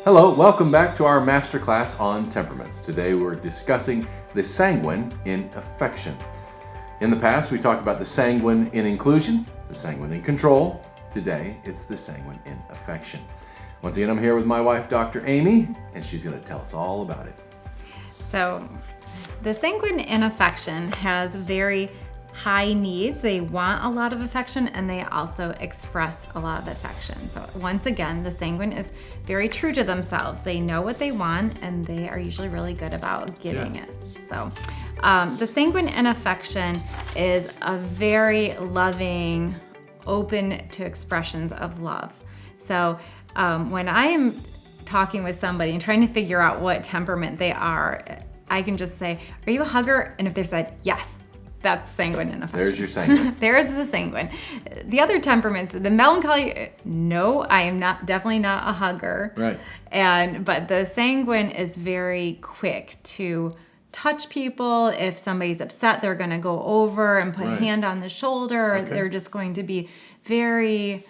Hello, welcome back to our masterclass on temperaments. Today we're discussing the sanguine in affection. In the past, we talked about the sanguine in inclusion, the sanguine in control. Today, it's the sanguine in affection. Once again, I'm here with my wife, Dr. Amy, and she's going to tell us all about it. So, the sanguine in affection has very high needs. They want a lot of affection and they also express a lot of affection. So once again, the sanguine is very true to themselves. They know what they want and they are usually really good about getting it. So the sanguine in affection is a very loving, open to expressions of love. So when I am talking with somebody and trying to figure out what temperament they are, I can just say, are you a hugger? And if they said yes, that's sanguine in affection. There's your sanguine. There's the sanguine. The other temperaments, the melancholy, no, I am definitely not a hugger. Right. But the sanguine is very quick to touch people. If somebody's upset, they're going to go over and put a hand on the shoulder. Okay. They're just going to be very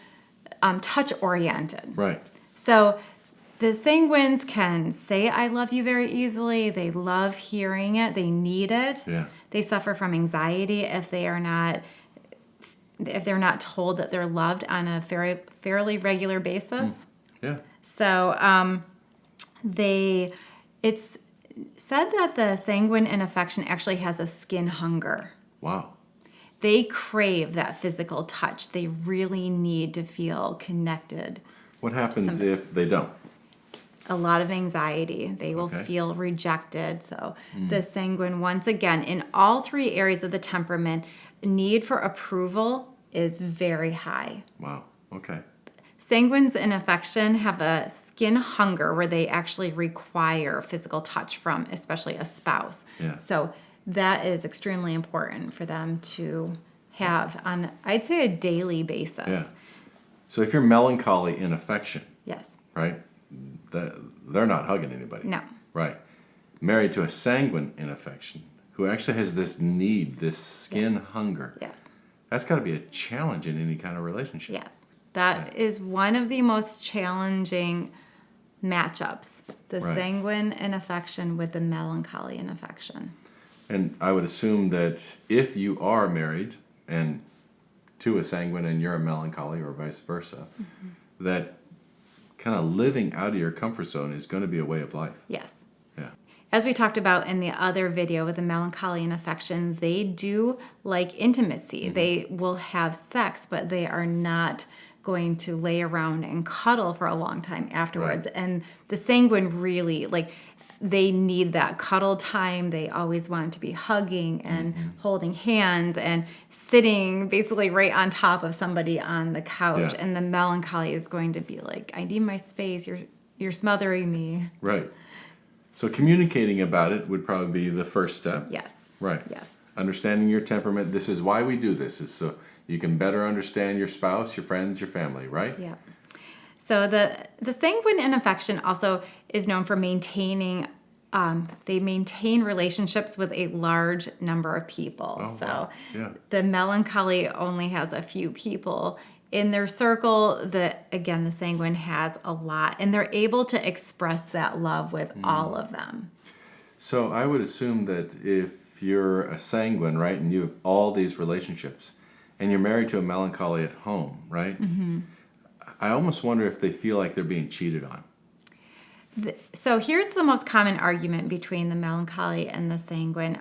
touch oriented. Right. So the sanguines can say I love you very easily. They love hearing it. They need it. Yeah. They suffer from anxiety if they're not told that they're loved on a fairly regular basis. Yeah. So it's said that the sanguine in affection actually has a skin hunger. Wow. They crave that physical touch. They really need to feel connected. What happens if they don't? A lot of anxiety. They will feel rejected. So the sanguine, once again, in all three areas of the temperament, need for approval is very high. Wow. Okay. Sanguines in affection have a skin hunger where they actually require physical touch from, especially a spouse. Yeah. So that is extremely important for them to have on, I'd say, a daily basis. Yeah. So if you're melancholy in affection, Yes. right? They're not hugging anybody. No. Right. Married to a sanguine in affection who actually has this need, this skin hunger. Yes. That's got to be a challenge in any kind of relationship. Yes. That is one of the most challenging matchups, the sanguine in affection with the melancholy in affection. And I would assume that if you are married and to a sanguine and you're a melancholy or vice versa, that kind of living out of your comfort zone is going to be a way of life. Yes. Yeah. As we talked about in the other video with the melancholy and affection, they do like intimacy. They will have sex, but they are not going to lay around and cuddle for a long time afterwards. Right. And the sanguine really, they need that cuddle time. They always want to be hugging and holding hands and sitting basically right on top of somebody on the couch. Yeah. And the melancholy is going to be like, I need my space. You're smothering me. Right. So communicating about it would probably be the first step. Yes. Right. Yes. Understanding your temperament. This is why we do this, is so you can better understand your spouse, your friends, your family, right? Yeah. So the sanguine in affection also is known for maintaining. They maintain relationships with a large number of people. Oh, so wow. Yeah. the melancholy only has a few people in their circle. The sanguine has a lot, and they're able to express that love with all of them. So I would assume that if you're a sanguine, right, and you have all these relationships, and you're married to a melancholy at home, right? I almost wonder if they feel like they're being cheated on. So here's the most common argument between the melancholy and the sanguine.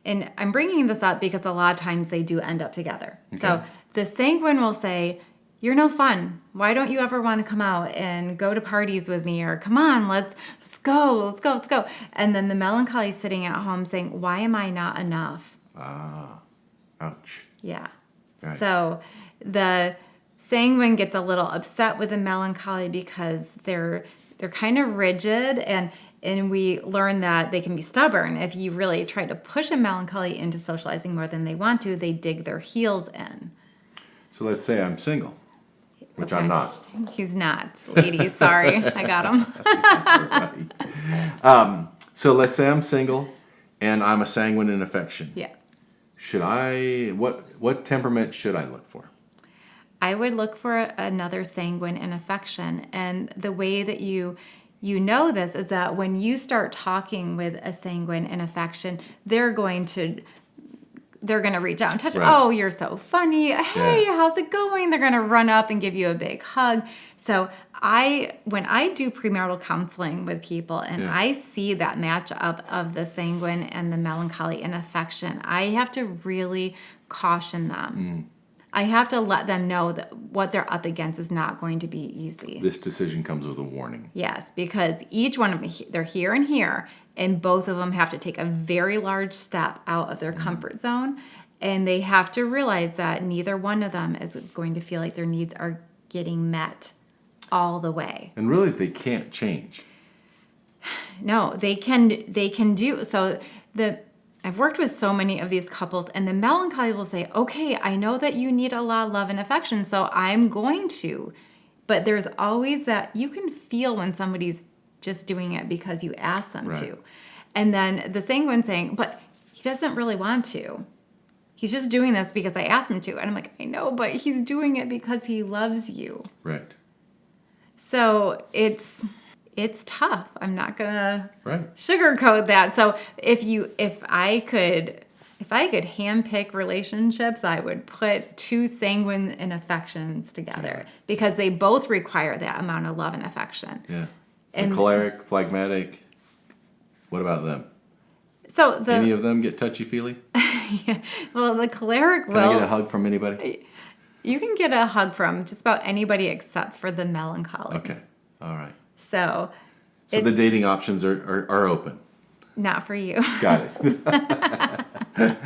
And I'm bringing this up because a lot of times they do end up together. Okay. So the sanguine will say, you're no fun. Why don't you ever want to come out and go to parties with me? Or come on, let's go. And then the melancholy is sitting at home saying, why am I not enough? Ah, ouch. Yeah. Right. So the sanguine gets a little upset with the melancholy because they're kind of rigid, and we learn that they can be stubborn. If you really try to push a melancholy into socializing more than they want to, they dig their heels in. So let's say I'm single, which I'm not. He's not, ladies. Sorry, I got him. Right. So let's say I'm single and I'm a sanguine in affection. Yeah. What temperament should I look for? I would look for another sanguine in affection, and the way that you you know this is that when you start talking with a sanguine in affection, they're going to reach out and touch. Right. Oh, you're so funny. Hey, how's it going? They're going to run up and give you a big hug. So when I do premarital counseling with people and I see that match up of the sanguine and the melancholy in affection, I have to really caution them. I have to let them know that what they're up against is not going to be easy. This decision comes with a warning. Yes, because each one of them, they're here and here, and both of them have to take a very large step out of their comfort zone, and they have to realize that neither one of them is going to feel like their needs are getting met all the way. And really, they can't change. No, they can do so. I've worked with so many of these couples, and the melancholy will say, okay, I know that you need a lot of love and affection, so I'm going to. But there's always that you can feel when somebody's just doing it because you ask them to. And then the sanguine saying, but he doesn't really want to. He's just doing this because I asked him to. And I'm like, I know, but he's doing it because he loves you. Right. So it's tough. I'm not gonna sugarcoat that. So if I could handpick relationships, I would put two sanguine and affections together because they both require that amount of love and affection. Yeah. And the choleric, phlegmatic. What about them? So any of them get touchy-feely? Well, the choleric will. Can I get a hug from anybody? You can get a hug from just about anybody except for the melancholy. Okay. All right. So the dating options are open. Not for you. Got it.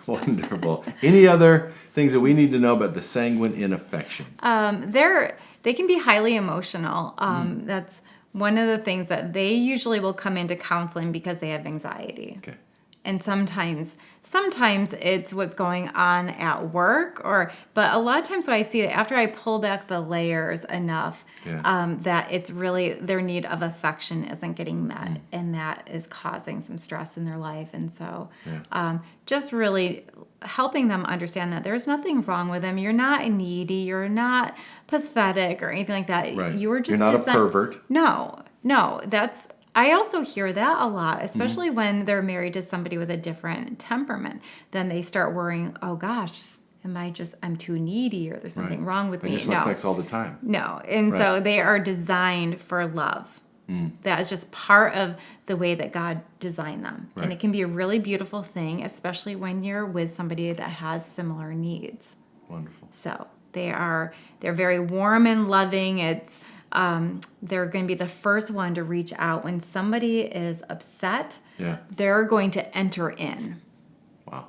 Wonderful. Any other things that we need to know about the sanguine in affection? They can be highly emotional. That's one of the things that they usually will come into counseling because they have anxiety. Okay. And sometimes it's what's going on at work, but a lot of times what I see that after I pull back the layers enough, that it's really their need of affection isn't getting met, and that is causing some stress in their life. And so, just really helping them understand that there's nothing wrong with them. You're not needy. You're not pathetic or anything like that. Right. You're just not a pervert. No, that's. I also hear that a lot, especially when they're married to somebody with a different temperament. Then they start worrying, oh gosh, I'm too needy, or there's something wrong with me. I just want sex all the time. No. And so they are designed for love. That is just part of the way that God designed them. And it can be a really beautiful thing, especially when you're with somebody that has similar needs. Wonderful. So they're very warm and loving. They're going to be the first one to reach out when somebody is upset. They're going to enter in. Wow.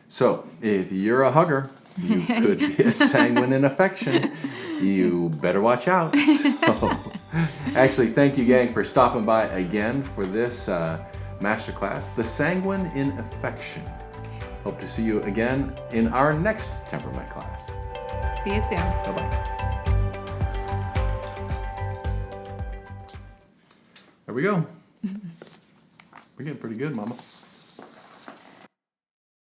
So if you're a hugger, you could be a sanguine in affection. You better watch out. So, actually, thank you, gang, for stopping by again for this masterclass, The Sanguine in Affection. Hope to see you again in our next temperament class. See you soon. Bye-bye. There we go. We're getting pretty good, Mama.